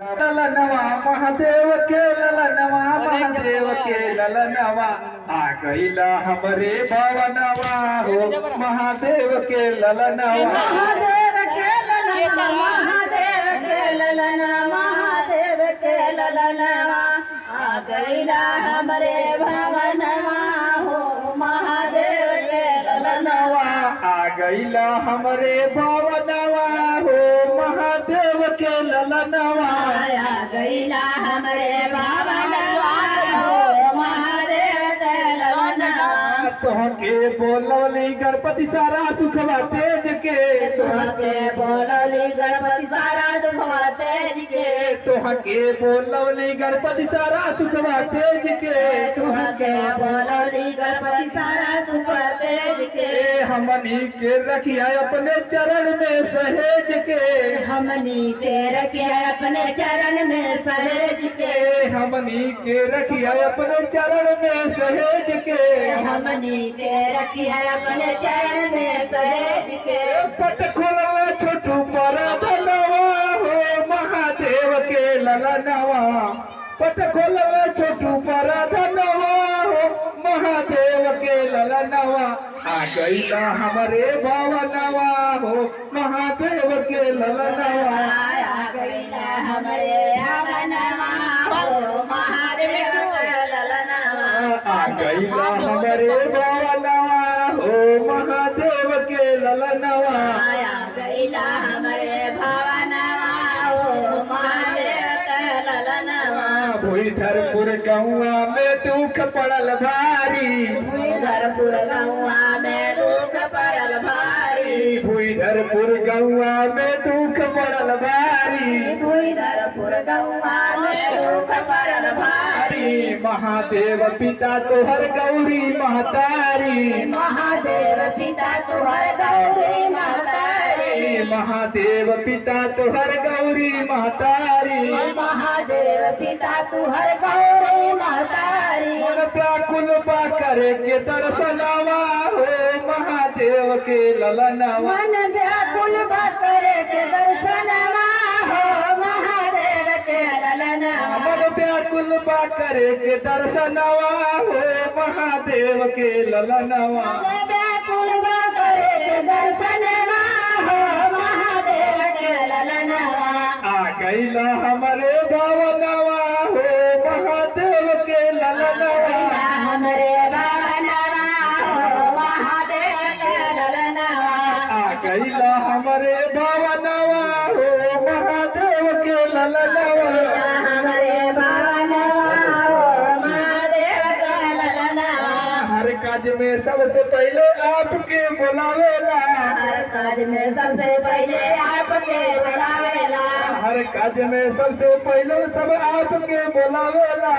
ललनवा महादेव के ललनवा महादेव के ललनवा आ गईला हमरे भवनवा हो महादेव के ललनवा महादेव के ललना महादेव के ललना महादेव के ललनवा आ गईला हमरे भवनवा हो महादेव के ललनवा आ गईला हमरे भवनवा हो महादेव के ललनवा आ गईला हमरे भवनवा हो महादेव के ललनवा तोहके बोलवली गणपति सारा सुखवा तेज के तुहके बोलली गणपति सारा सुखवा तेज के तोहके बोलवली गणपति सारा सुखवा तेज के तुहके बोलली गणपति सारा सुखवा तेज के हमनी के रखिया अपने चरण में सहेज के हमनी के रखिया अपने चरण में सहेज के हमनी के रखिया अपने चरण में सहेज के हमनी के रखिया अपने चरण में सहेज के पट खोलवा छोटू पर धनवा हो महादेव के ललनवा पट खोलवा छोटू पर धनवा हो महादेव के ललनवा आ गईला हमरे भवनवा हो महादेव के ललनवा आ गईला हमरे आंगनवा हो महादेव के ललनवा आ गईला हमरे भवनवा हो महादेव के ललनवा आ गईला हमरे भवनवा हो महादेव के ललनवा भूधरपुर गौआ में दुख पड़ल भारी भूधरपुर गौआ में दुख पड़ल भारी भूधरपुर गौआ में दुख पड़ल भारी भूधरपुर गौआ में दुख पड़ल भारी महादेव पिता तोहर गौरी महतारी महादेव पिता तुहर गौरी महतारी महादेव पिता तोहर गौरी महतारी महादेव पिता तुहर गौरी महतारी मन व्याकुल बा करे के दर्शनवा हो महादेव के ललनवा मन व्याकुल करे के दर्शनवा हो महादेव के ललनवा मन व्याकुल बा करे के दर्शनवा हो महादेव के ललनवा मन व्याकुल करे के दर्शनवा हो महादेव के ललनवा आ गईला हमरे भवनवा हो महादेव के ललनवा हमरे भवनवा हो महादेव के ललनवा आ गईला हमरे भवनवा हो महादेव के ललनवा हमरे भवनवा हो महादेव के ललनवा हर काज में सबसे पहले आपके बुलावेला हर काज में सबसे पहले आपके बुलावेला हर काज में सबसे पहले सब आपके बुलावेला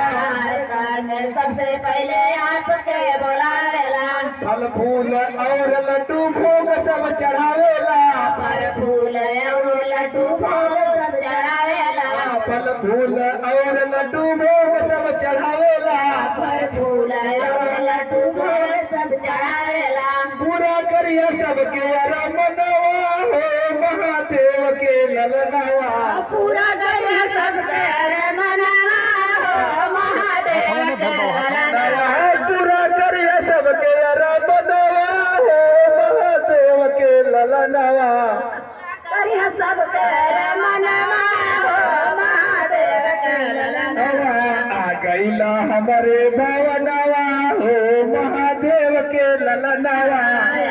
हर काज में सबसे पहले आपके बुलावेला फल फूल और लड्डू भोग सब चढ़ावेला पर फूल और लड्डू भोग सब चढ़ावेला फल फूल और लड्डू भोग सब चढ़ावेला पर फूल और लड्डू भोग सब चढ़ावेला पूरा करिया सबके रमनवा हो महादेव के ललनवा पूरा गया सबके मनवा हो महादेव के ललनवा पूरा करिया सबके रमनवा हो महादेव के ललनवा करिया सबके मनवा हो महादेव के ललनवा आ गईला हमरे भवनवा हो महादेव के ललनवा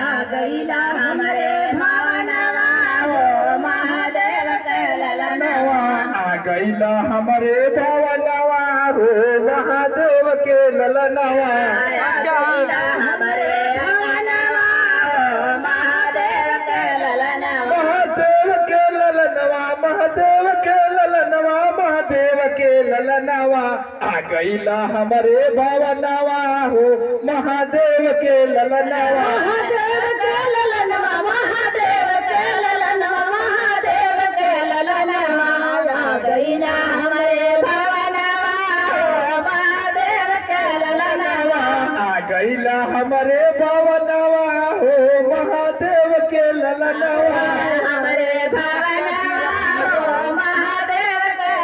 आ गईला हमरे भवनवा हो महादेव के ललनवा आ गईला हमरे भवनवा हो महादेव के ललनवा आ गईला हमरे भवनवा हो महादेव के ललनवा महादेव के ललनवा महादेव के ललनवा महादेव के ललनवा आ गईला हमरे भवनवा हो महादेव के ललनवा महादेव के ललनवा महादेव के ललनवा महादेव के ललनवा आ गईला हमरे भवनवा हो महादेव के ललनवा आ गईला हमरे भवनवा हो महादेव के ललनवा हमरे भवनवा हो महादेव के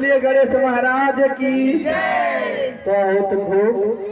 बोलिए गणेश महाराज की बहुत खूब